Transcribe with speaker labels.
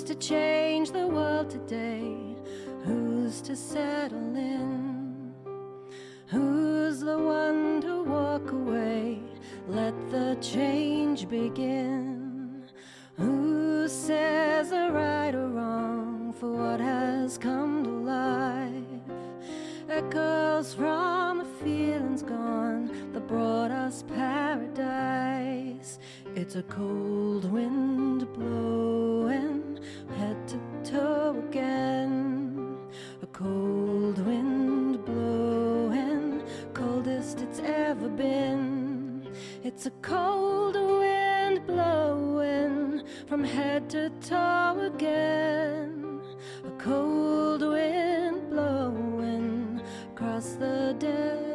Speaker 1: to change the world today? Who's to settle in? Who's the one to walk away? Let the change begin. Who says the right or wrong for what has come to life? Echoes from the feelings gone that brought us paradise. It's a cold wind blowing head to toe again. A cold wind blowing, coldest it's ever been. It's a cold wind blowing from head to toe again. A cold wind blowing across the desert.